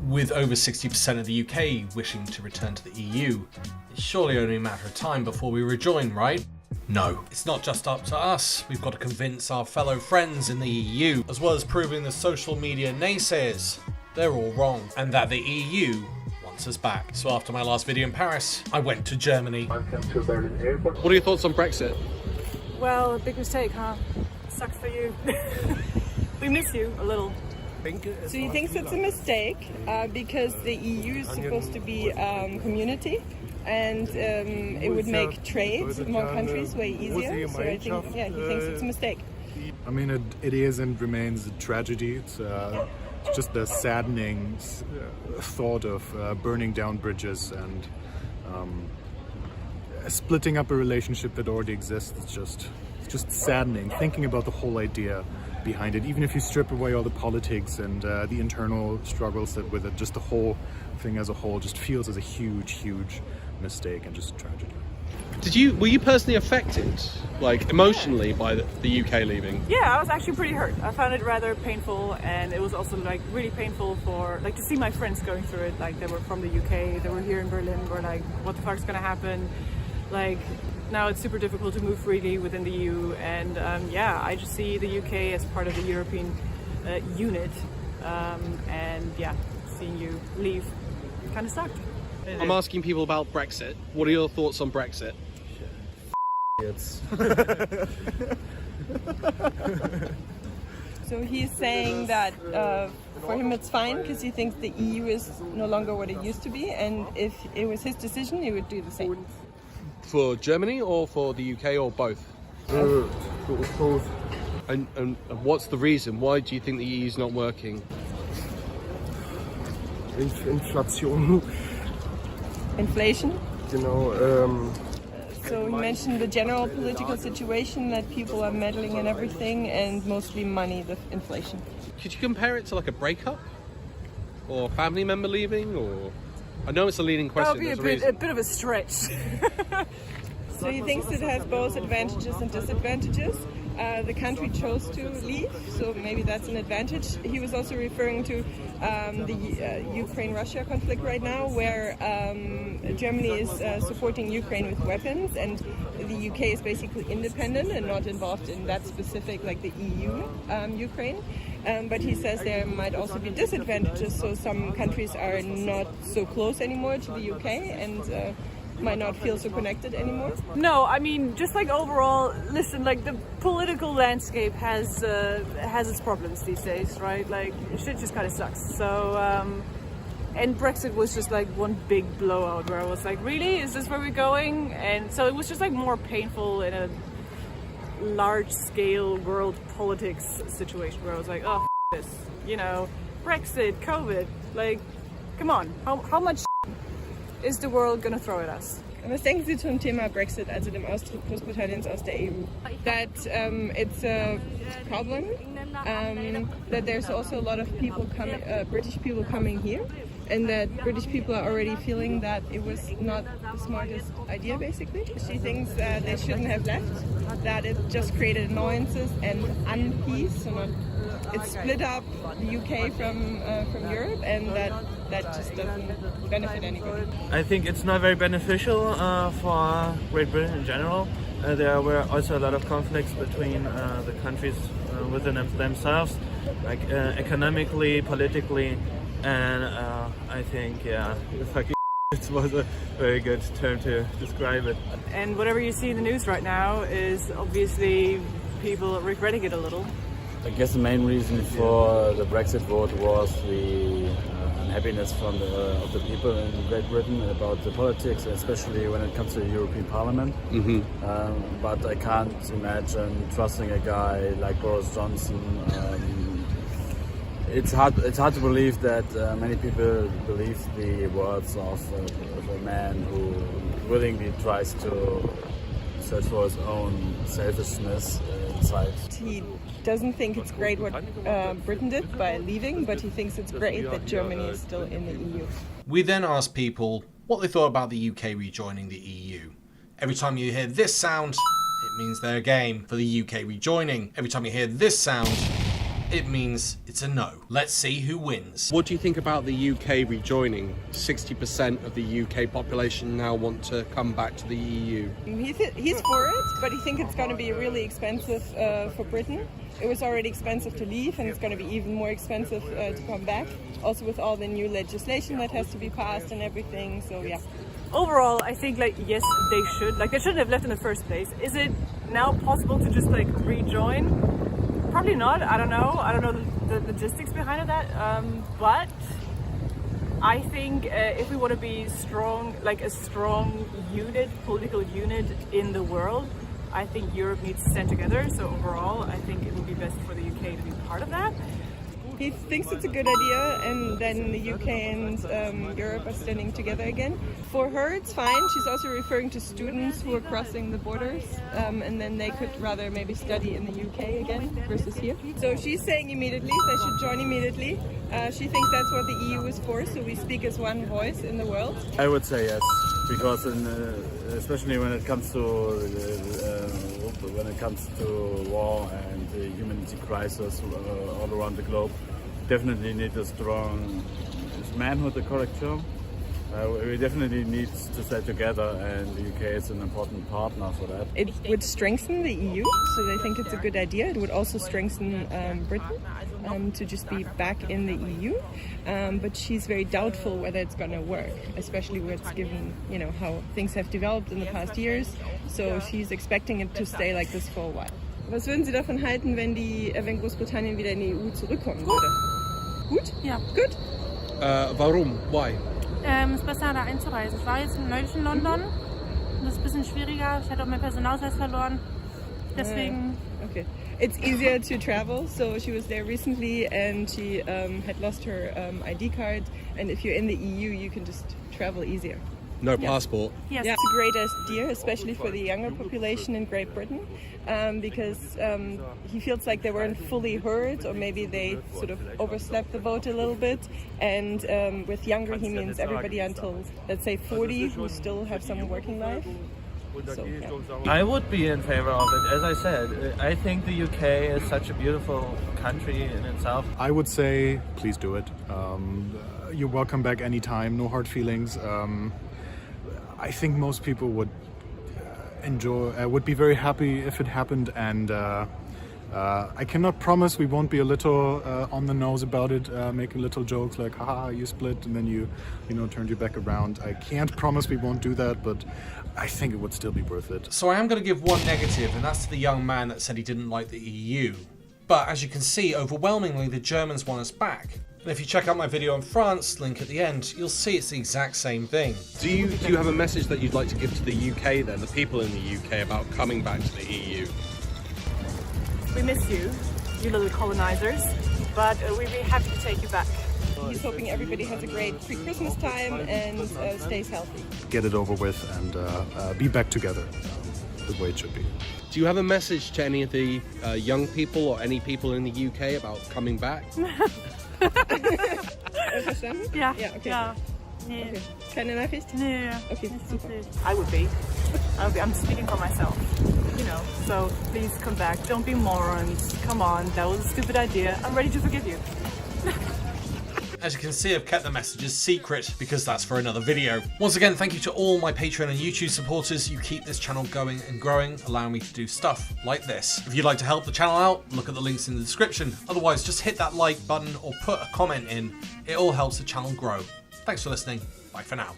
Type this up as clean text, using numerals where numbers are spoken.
With over 60% of the UK wishing to return to the EU, it's surely only a matter of time before we rejoin, right? No, it's not just up to us. We've got to convince our fellow friends in the EU, as well as proving the social media naysayers they're all wrong, and that the EU wants us back. So after my last video in Paris, I went to Germany. Welcome to Berlin Airport. What are your thoughts on Brexit? Well, a big mistake, huh? Sucks for you. We miss you a little. So he thinks it's a mistake because the EU is supposed to be community, and it would make trade among countries way easier. So I think, yeah, he thinks it's a mistake. I mean, it is and remains a tragedy. It's just a saddening thought of burning down bridges and splitting up a relationship that already exists. It's just saddening thinking about the whole idea behind it. Even if you strip away all the politics and the internal struggles that with it, just the whole thing as a whole just feels as a huge mistake and just a tragedy. Were you personally affected, like emotionally, by the UK leaving? Yeah, I was actually pretty hurt. I found it rather painful, and it was also like really painful for to see my friends going through it. Like, they were from the UK, they were here in Berlin. We're like, what the fuck's gonna happen? Like, now it's super difficult to move freely within the EU, and yeah, I just see the UK as part of the European unit, and yeah, seeing you leave kind of sucked. I'm asking people about Brexit. What are your thoughts on Brexit? So he's saying that for him it's fine because he thinks the EU is no longer what it used to be, and if it was his decision, he would do the same. For Germany or for the UK or both? Both. And what's the reason? Why do you think the EU is not working? Inflation. Inflation? You know, So he mentioned the general political situation, that people are meddling in everything, and mostly money, the inflation. Could you compare it to like a breakup? Or a family member leaving? Or I know it's a leading question. That would be a bit of a stretch. So he thinks it has both advantages and disadvantages. The country chose to leave, so maybe that's an advantage. He was also referring to the Ukraine-Russia conflict right now, where Germany is supporting Ukraine with weapons, and the UK is basically independent and not involved in that specific, like the EU Ukraine. But he says there might also be disadvantages, so some countries are not so close anymore to the UK and might not feel so connected anymore. No, I mean, just like overall, listen, like the political landscape has its problems these days, right? Like, shit just kind of sucks. So, and Brexit was just like one big blowout where I was like, really? Is this where we're going? And so it was just like more painful in a large-scale world politics situation where I was like, oh, this, you know, Brexit, COVID, like, come on, how much is the world gonna throw at us? Was denken Sie zum Thema Brexit, also dem Austritt Großbritanniens aus der EU? That it's a problem, that there's also a lot of people coming, British people coming here, and that British people are already feeling that it was not the smartest idea, basically. She thinks that they shouldn't have left, that it just created annoyances and unpeace, so not, it split up the UK from Europe, and that just doesn't benefit anybody. I think it's not very beneficial for Great Britain in general. There were also a lot of conflicts between the countries within themselves, like economically, politically, and I think, yeah, fucking it was a very good term to describe it. And whatever you see in the news right now is obviously people regretting it a little. I guess the main reason for the Brexit vote was the unhappiness from of the people in Great Britain about the politics, especially when it comes to the European Parliament. Mm-hmm. But I can't imagine trusting a guy like Boris Johnson. It's hard to believe that many people believe the words of a man who willingly tries to search for his own selfishness inside. He doesn't think it's great what Britain did by leaving, but he thinks it's great that Germany is still in the EU. We then asked people what they thought about the UK rejoining the EU. Every time you hear this sound, it means they're game for the UK rejoining. Every time you hear this sound, it means it's a no. Let's see who wins. What do you think about the UK rejoining? 60% of the UK population now want to come back to the EU. He's for it, but he thinks it's going to be really expensive for Britain. It was already expensive to leave, and it's going to be even more expensive to come back. Also with all the new legislation that has to be passed and everything, so yeah. Overall, I think yes, they should. They shouldn't have left in the first place. Is it now possible to just rejoin? Probably not. I don't know. I don't know the logistics behind that. But I think if we want to be strong, a strong unit, political unit in the world, I think Europe needs to stand together. So overall, I think it would be best for the UK to be part of that. He thinks it's a good idea, and then the UK and Europe are standing together again. For her, it's fine. She's also referring to students who are crossing the borders, and then they could rather maybe study in the UK again versus here. So she's saying immediately they should join immediately. She thinks that's what the EU is for, so we speak as one voice in the world. I would say yes, because especially when it comes to war and the humanity crisis all around the globe, definitely need a strong, is manhood the correct term? We definitely need to stay together, and the UK is an important partner for that. It would strengthen the EU, so they think it's a good idea. It would also strengthen Britain to just be back in the EU. But she's very doubtful whether it's going to work, especially where it's given, how things have developed in the past years. So she's expecting it to stay like this for a while. Was würden Sie davon halten, wenn Großbritannien wieder in die EU zurückkommen würde? Gut? Ja. Gut? Warum? Why? Es ist besser, da einzureisen. Ich war jetzt neulich in London. Das ist ein bisschen schwieriger. Ich hatte auch meinen Personalausweis verloren. Deswegen... Okay. It's easier to travel. So she was there recently and she had lost her ID card. And if you're in the EU, you can just travel easier. No passport? Yes. Yeah. It's a great idea, especially for the younger population in Great Britain, because he feels like they weren't fully heard, or maybe they sort of overslept the vote a little bit. And with younger, he means everybody until, let's say, 40 who still have some working life. So, yeah. I would be in favor of it. As I said, I think the UK is such a beautiful country in itself. I would say, please do it. You're welcome back anytime, no hard feelings. I think most people would would be very happy if it happened, and I cannot promise we won't be a little on the nose about it, making little jokes like, haha, you split, and then you turned your back around. I can't promise we won't do that, but I think it would still be worth it. So I am going to give one negative, and that's to the young man that said he didn't like the EU. But as you can see, overwhelmingly the Germans want us back. And if you check out my video on France, link at the end, you'll see it's the exact same thing. Do you have a message that you'd like to give to the UK then, the people in the UK, about coming back to the EU? We miss you, you little colonizers, but we'd be happy to take you back. He's hoping everybody has a great pre-Christmas time and stays healthy. Get it over with and be back together the way it should be. Do you have a message to any of the young people or any people in the UK about coming back? Verstanden? Ja. Ja, okay. Ja. Nee. Okay. Keine Nachricht? Nee. Okay, super. I would be. I'm speaking for myself, so please come back. Don't be morons. Come on, that was a stupid idea. I'm ready to forgive you. As you can see, I've kept the messages secret because that's for another video. Once again, thank you to all my Patreon and YouTube supporters. You keep this channel going and growing, allowing me to do stuff like this. If you'd like to help the channel out, look at the links in the description. Otherwise, just hit that like button or put a comment in. It all helps the channel grow. Thanks for listening. Bye for now.